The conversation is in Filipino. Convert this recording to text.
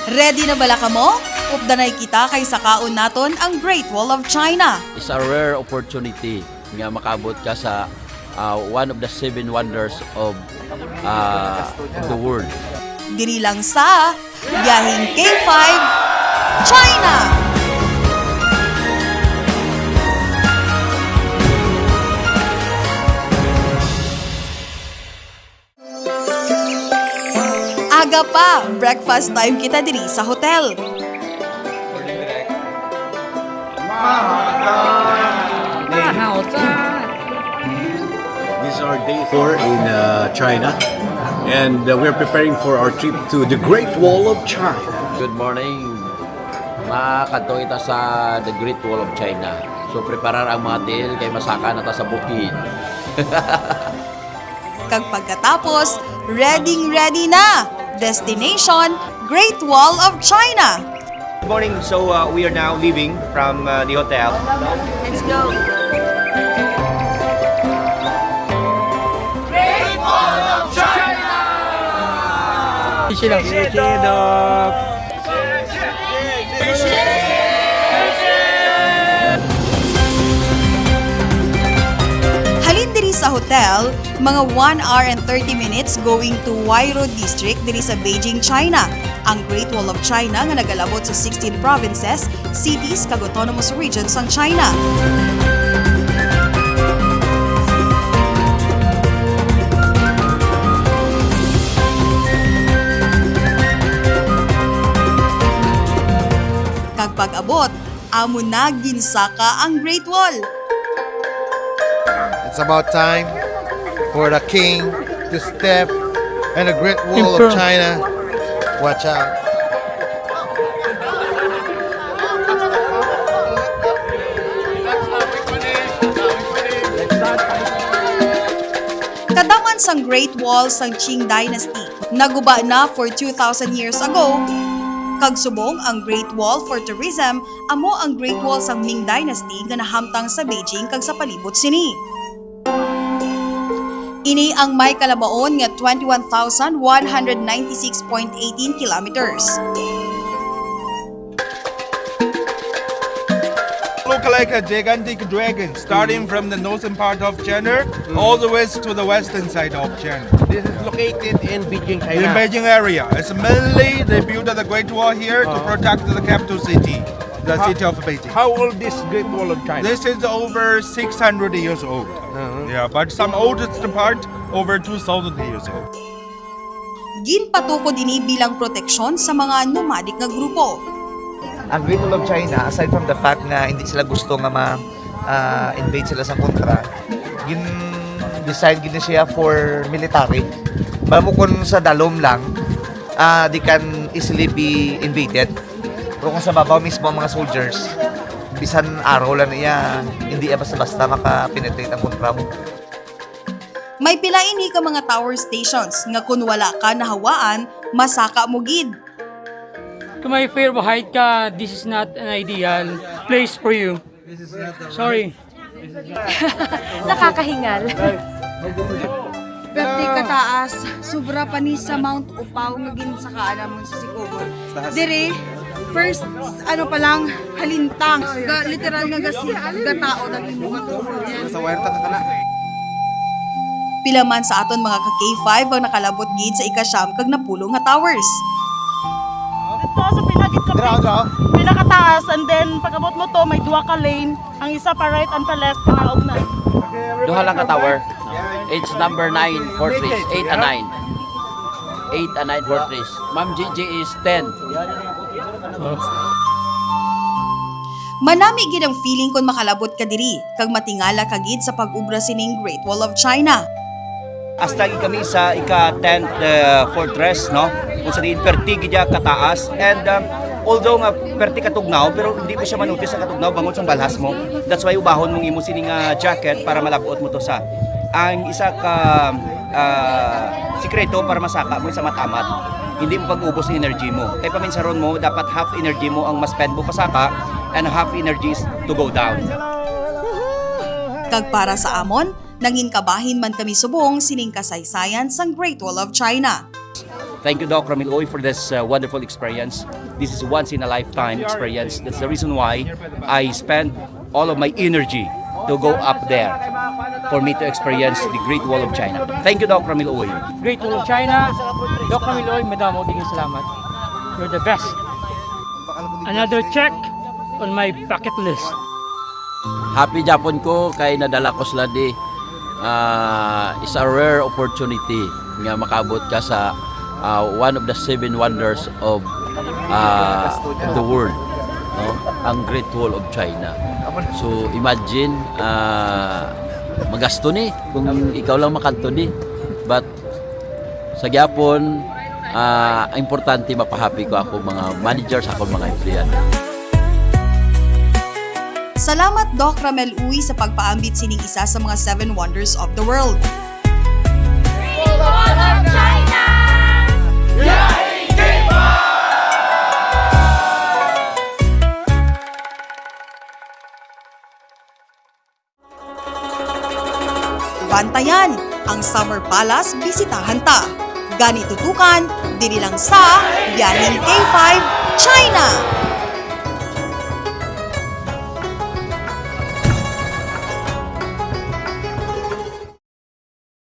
Ready na bala ka mo? Updanay kita kay sakaon naton ang Great Wall of China. It's a rare opportunity nga makabot ka sa one of the 7 wonders of the world. Diri lang sa Biyaheng K5, China! Aga pa, breakfast time kita diri sa hotel. This is our day 4 in China, and we're preparing for our trip to the Great Wall of China. Good morning. Makadto ita sa the Great Wall of China. So preparar ang mga til kay masaka na ta sa bukid. Kag pagkatapos, ready na! Destination, Great Wall of China! Good morning. So we are now leaving from the hotel. Let's go! Halin diri sa hotel, mga 1 hour and 30 minutes going to Huairou District diri sa Beijing, China. Ang Great Wall of China nga nagalabot sa 16 provinces, cities kag autonomous regions ang China. Kag pag-abot, amo na ginsaka ang Great Wall. It's about time for the king to step in the Great Wall of China. Watch out. Kadaman sang Great Wall sang Qing Dynasty, naguba na for 2,000 years ago. Kag subong ang Great Wall for tourism, amo ang Great Wall sang Ming Dynasty nga nahamtang sa Beijing kag sa palibot sini. Ini ang may kalabaon nga 21,196.18 kilometers. Look like a gigantic dragon, starting from the northern part of China all the way to the western side of China. This is located in Beijing, In China. Beijing area, it's mainly they built the Great Wall here to protect the capital city, the city of Beijing. How old is Great Wall of China? This is over 600 years old. Yeah, but some oldest part over 2,000 years old. Ginpatukod ini bilang proteksyon sa mga nomadic nga grupo. Ang Great Wall of China, aside from the fact na hindi sila gusto nga ma-invade sila sa kontra, design gina siya for military. Bamukon sa dalom lang, they can easily be invaded. Pero kung sa babaw mismo ang mga soldiers, bisan araw lang niya, hindi basta-basta makapenetrate ang kontra mo. May pila ini ka mga tower stations nga kun wala ka nahawaan, masaka mo gid. To my fair height ka, this is not an ideal place for you. Sorry. Nakakahingal. Perti kataas, sobra pa ni sa Mount Upaw nga ginsaka namon sa Sikogol. Dire, first ano pa lang halintang, literal nga gatao ng imong tubod. Sa wire ta kana. Pila man sa aton mga ka-K5 ang nakalabot gid sa ikasyam kag napulong nga towers. Ito sa pinakataas, and then pagabot mo to, may duha ka lane. Ang isa pa right and pa left, panaog na. Duha lang ka tower. It's number 9 fortress, 8 and 9. 8 and 9 fortress. Ma'am Gigi is 10. Manami gid ang feeling kon makalabot ka diri kag matingala ka gid sa pag-ubra sining Great Wall of China. Hasta kami sa ika-10th fortress, no? Kung sa diin perti gidya kataas, and although nga perti katugnaw, pero hindi mo siya manutis sa katugnaw bangon sa balhas mo. That's why ubahon mong imo sining jacket para malabuot mo to sa. Ang isa ka sikreto para masaka mo sa matamat, hindi mo pag-ubos ng energy mo. Kaya paminsaron mo, dapat half energy mo ang mas spend mo pasaka and half energy is to go down. Kag para sa amon, nangin kabahin man kami subong sining kasaysayan sang Great Wall of China. Thank you, Doc Ramil Oy, for this wonderful experience. This is once in a lifetime experience. That's the reason why I spend all of my energy to go up there for me to experience the Great Wall of China. Thank you, Doc Ramil Oy. Great Wall of China. Dr. Miloy, madamo din salamat. You're the best. Another check on my bucket list. Happy Japon ko kay nadala ko sila di is a rare opportunity nga makabot ka sa one of the 7 wonders of the world, no? Ang Great Wall of China. So imagine magasto ni kung ikaw lang makanto ni, but sa gyapon importante mapahappy ko ako mga managers, ako mga empleyado. Salamat Doc Ramel Uy sa pagpaambit sining isa sa mga 7 wonders of the world. Bantayan ang Summer Palace, bisitahan ta. Ganitutukan, diri lang sa Biyaheng K5, China!